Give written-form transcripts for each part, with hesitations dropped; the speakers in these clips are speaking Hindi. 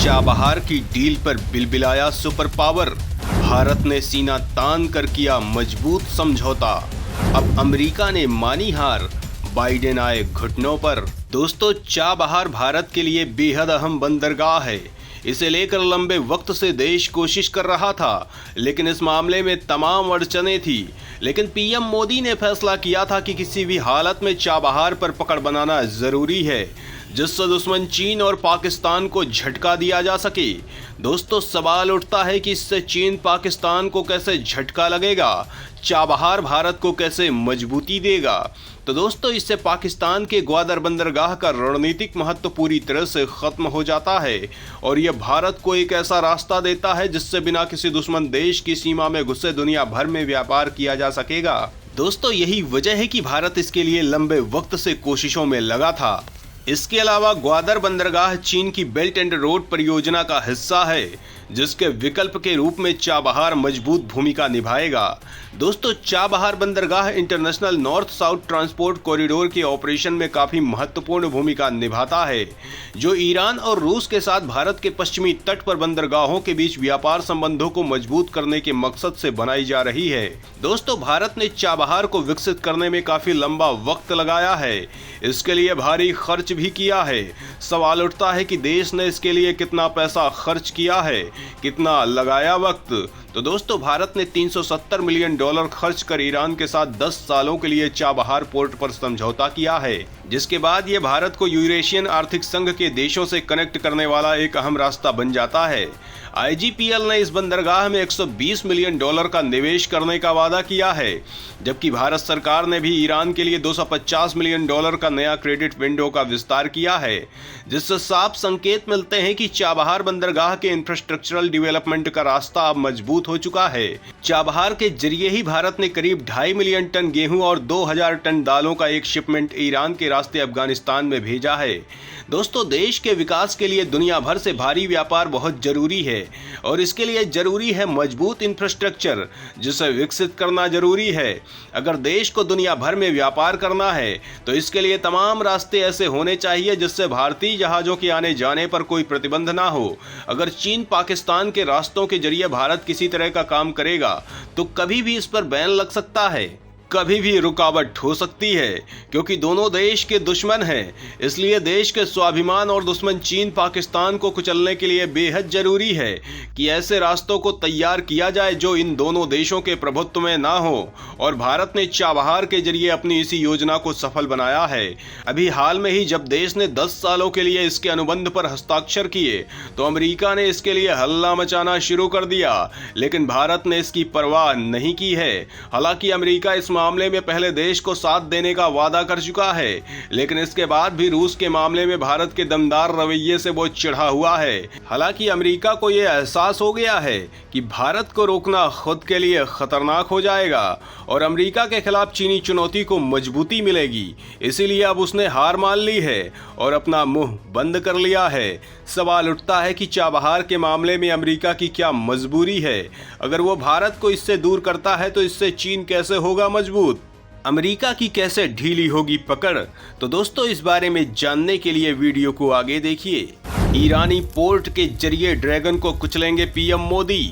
चाबहार की डील पर बिलबिलाया सुपर पावर। भारत ने सीना तान कर किया मजबूत समझौता। अब अमेरिका ने मानी हार, बाइडेन आए घुटनों पर। दोस्तों, चाबहार भारत के लिए बेहद अहम बंदरगाह है। इसे लेकर लंबे वक्त से देश कोशिश कर रहा था, लेकिन इस मामले में तमाम अड़चनें थी। लेकिन पीएम मोदी ने फैसला किया था कि किसी भी हालत में चाबहार पर पकड़ बनाना जरूरी है, जिससे दुश्मन चीन और पाकिस्तान को झटका दिया जा सके। दोस्तों, सवाल उठता है कि इससे चीन पाकिस्तान को कैसे झटका लगेगा, चाबहार भारत को कैसे मजबूती देगा। तो दोस्तों, इससे पाकिस्तान के ग्वादर बंदरगाह का रणनीतिक महत्व पूरी तरह से खत्म हो जाता है और यह भारत को एक ऐसा रास्ता देता है जिससे बिना किसी दुश्मन देश की सीमा में घुसे दुनिया भर में व्यापार किया जा सकेगा। दोस्तों, यही वजह है कि भारत इसके लिए लंबे वक्त से कोशिशों में लगा था। इसके अलावा ग्वादर बंदरगाह चीन की बेल्ट एंड रोड परियोजना का हिस्सा है, जिसके विकल्प के रूप में चाबहार मजबूत भूमिका निभाएगा। दोस्तों, चाबहार बंदरगाह international north south transport corridor के ऑपरेशन में काफी महत्वपूर्ण भूमिका निभाता है, जो ईरान और रूस के साथ भारत के पश्चिमी तट पर बंदरगाहों के बीच व्यापार संबंधों को मजबूत करने के मकसद से बनाई जा रही है। दोस्तों, भारत ने चाबहार को विकसित करने में काफी लंबा वक्त लगाया है, इसके लिए भारी खर्च भी किया है। सवाल उठता है कि देश ने इसके लिए कितना पैसा खर्च किया है, कितना लगाया वक्त। तो दोस्तों, भारत ने $370 मिलियन खर्च कर ईरान के साथ 10 सालों के लिए चाबहार पोर्ट पर समझौता किया है, जिसके बाद ये भारत को यूरेशियन आर्थिक संघ के देशों से कनेक्ट करने वाला एक अहम रास्ता बन जाता है। IGPL ने इस बंदरगाह में $120 मिलियन का निवेश करने का वादा किया है, जबकि भारत सरकार ने भी ईरान के लिए $250 मिलियन का नया क्रेडिट विंडो का विस्तार किया है, जिससे साफ संकेत मिलते हैं कि चाबहार बंदरगाह के इंफ्रास्ट्रक्चरल डेवलपमेंट का रास्ता अब मजबूत हो चुका है। चाबहार के जरिए ही भारत ने करीब 2.5 मिलियन टन गेहूं और 2000 टन दालों का एक शिपमेंट ईरान के रास्ते अफगानिस्तान में भेजा है। दोस्तों, देश के विकास के लिए दुनिया भर से भारी व्यापार बहुत जरूरी है और इसके लिए जरूरी है मजबूत इंफ्रास्ट्रक्चर, जिसे विकसित करना जरूरी है। अगर देश को दुनिया भर में व्यापार करना है तो इसके लिए तमाम रास्ते ऐसे होने चाहिए जिससे भारतीय जहाजों के आने जाने पर कोई प्रतिबंध ना हो। अगर चीन पाकिस्तान के रास्तों के जरिए भारत किसी तरह का काम करेगा तो कभी भी इस पर बैन लग सकता है, कभी भी रुकावट हो सकती है, क्योंकि दोनों देश के दुश्मन हैं। इसलिए देश के स्वाभिमान और दुश्मन चीन पाकिस्तान को कुचलने के लिए बेहद जरूरी है कि ऐसे रास्तों को तैयार किया जाए जो इन दोनों देशों के प्रभुत्व में ना हो। और भारत ने चाबहार के जरिए अपनी इसी योजना को सफल बनाया है। अभी हाल में ही जब देश ने 10 सालों के लिए इसके अनुबंध पर हस्ताक्षर किए तो अमेरिका ने इसके लिए हल्ला मचाना शुरू कर दिया, लेकिन भारत ने इसकी परवाह नहीं की है। हालांकि अमेरिका इस मामले में पहले देश को साथ देने का वादा कर चुका है, लेकिन इसके बाद भी रूस के मामले में भारत के दमदार रवैये से वो चिढ़ा हुआ है। हालांकि अमेरिका को यह एहसास हो गया है कि भारत को रोकना खुद के लिए खतरनाक हो जाएगा और अमेरिका के खिलाफ चीनी चुनौती को मजबूती मिलेगी। इसीलिए अब उसने हार मान ली है और अपना मुंह बंद कर लिया है। सवाल उठता है कि चाबहार के मामले में अमेरिका की क्या मजबूरी है। अगर वो भारत को इससे दूर करता है तो इससे चीन कैसे होगा मजबूत, अमेरिका की कैसे ढीली होगी पकड़। तो दोस्तों, इस बारे में जानने के लिए वीडियो को आगे देखिए। ईरानी पोर्ट के जरिए ड्रैगन को कुचलेंगे पीएम मोदी,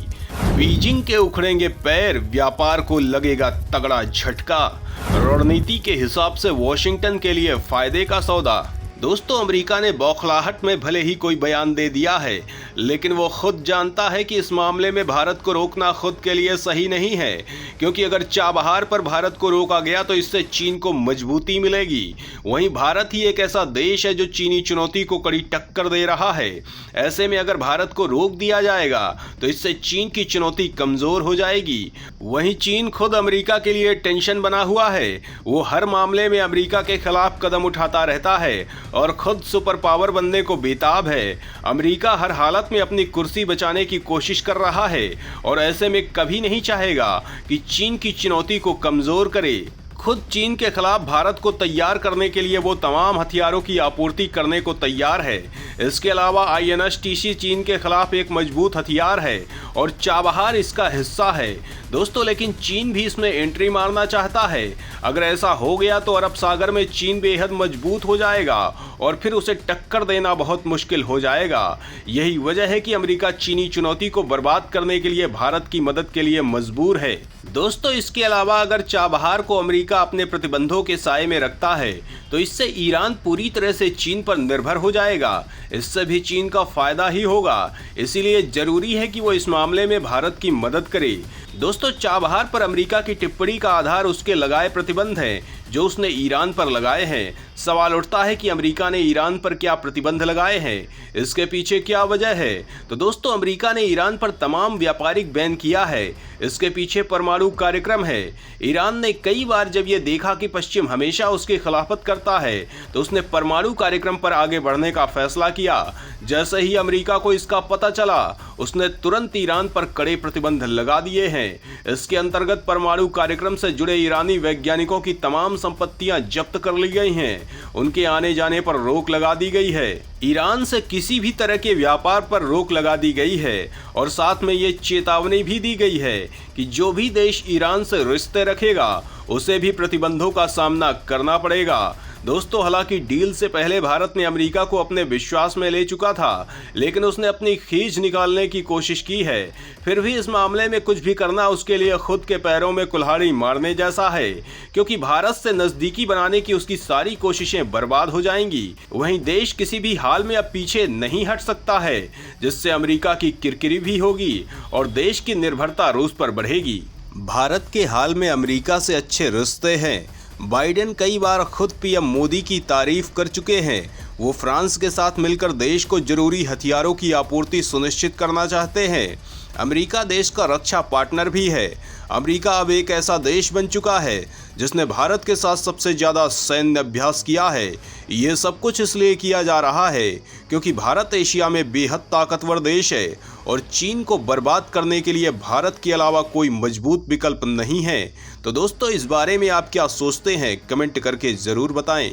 बीजिंग के उखड़ेंगे पैर, व्यापार को लगेगा तगड़ा झटका। रणनीति के हिसाब से वॉशिंगटन के लिए फायदे का सौदा। दोस्तों, अमेरिका ने बौखलाहट में भले ही कोई बयान दे दिया है, लेकिन वो खुद जानता है कि इस मामले में भारत को रोकना खुद के लिए सही नहीं है, क्योंकि अगर चाबहार पर भारत को रोका गया तो इससे चीन को मजबूती मिलेगी। वहीं भारत ही एक ऐसा देश है जो चीनी चुनौती को कड़ी टक्कर दे रहा है। ऐसे में अगर भारत को रोक दिया जाएगा तो इससे चीन की चुनौती कमजोर हो जाएगी। वहीं चीन खुद अमेरिका के लिए टेंशन बना हुआ है। वो हर मामले में अमेरिका के खिलाफ कदम उठाता रहता है और खुद सुपर पावर बनने को बेताब है। अमेरिका हर हालत में अपनी कुर्सी बचाने की कोशिश कर रहा है और ऐसे में कभी नहीं चाहेगा कि चीन की चुनौती को कमजोर करे। खुद चीन के खिलाफ भारत को तैयार करने के लिए वो तमाम हथियारों की आपूर्ति करने को तैयार है। इसके अलावा INS टीसी चीन के खिलाफ एक मजबूत हथियार है और चाबहार इसका हिस्सा है दोस्तों, लेकिन चीन भी इसमें एंट्री मारना चाहता है। अगर ऐसा हो गया तो अरब सागर में चीन बेहद मजबूत हो जाएगा और फिर उसे टक्कर देना बहुत मुश्किल हो जाएगा। यही वजह है कि अमेरिका चीनी चुनौती को बर्बाद करने के लिए भारत की मदद के लिए मजबूर है दोस्तों। इसके अलावा अगर चाबहार को अमेरिका अपने प्रतिबंधों के साए में रखता है तो इससे ईरान पूरी तरह से चीन पर निर्भर हो जाएगा। इससे भी चीन का फायदा ही होगा, इसीलिए जरूरी है कि वो इस मामले में भारत की मदद करे दोस्तों। चाबहार पर अमेरिका की टिप्पणी का आधार उसके लगाए प्रतिबंध हैं जो उसने ईरान पर लगाए हैं। सवाल उठता है कि अमेरिका ने ईरान पर क्या प्रतिबंध लगाए हैं, इसके पीछे क्या वजह है। तो दोस्तों, अमेरिका ने ईरान पर तमाम व्यापारिक बैन किया है, इसके पीछे परमाणु कार्यक्रम है। ईरान ने कई बार जब ये देखा कि पश्चिम हमेशा उसकी खिलाफत करता है तो उसने परमाणु कार्यक्रम पर आगे बढ़ने का फैसला किया। जैसे ही अमेरिका को इसका पता चला उसने तुरंत ईरान पर कड़े प्रतिबंध लगा दिए हैं। इसके अंतर्गत परमाणु कार्यक्रम से जुड़े ईरानी वैज्ञानिकों की तमाम संपत्तियां जब्त कर ली गई हैं, उनके आने जाने पर रोक लगा दी गई है। ईरान से किसी भी तरह के व्यापार पर रोक लगा दी गई है और साथ में ये चेतावनी भी दी गई है कि जो भी देश ईरान से रिश्ते रखेगा उसे भी प्रतिबंधों का सामना करना पड़ेगा दोस्तों। हालांकि डील से पहले भारत ने अमेरिका को अपने विश्वास में ले चुका था, लेकिन उसने अपनी खींच निकालने की कोशिश की है। फिर भी इस मामले में कुछ भी करना उसके लिए खुद के पैरों में कुल्हाड़ी मारने जैसा है, क्योंकि भारत से नजदीकी बनाने की उसकी सारी कोशिशें बर्बाद हो जाएंगी। वहीं देश किसी भी हाल में अब पीछे नहीं हट सकता है, जिससे अमेरिका की किरकिरी भी होगी और देश की निर्भरता रूस पर बढ़ेगी। भारत के हाल में अमेरिका से अच्छे रिश्ते हैं। बाइडेन कई बार खुद पीएम मोदी की तारीफ कर चुके हैं। वो फ्रांस के साथ मिलकर देश को जरूरी हथियारों की आपूर्ति सुनिश्चित करना चाहते हैं। अमेरिका देश का रक्षा पार्टनर भी है। अमेरिका अब एक ऐसा देश बन चुका है जिसने भारत के साथ सबसे ज़्यादा सैन्य अभ्यास किया है। ये सब कुछ इसलिए किया जा रहा है क्योंकि भारत एशिया में बेहद ताकतवर देश है और चीन को बर्बाद करने के लिए भारत के अलावा कोई मजबूत विकल्प नहीं है। तो दोस्तों, इस बारे में आप क्या सोचते हैं, कमेंट करके ज़रूर बताएं।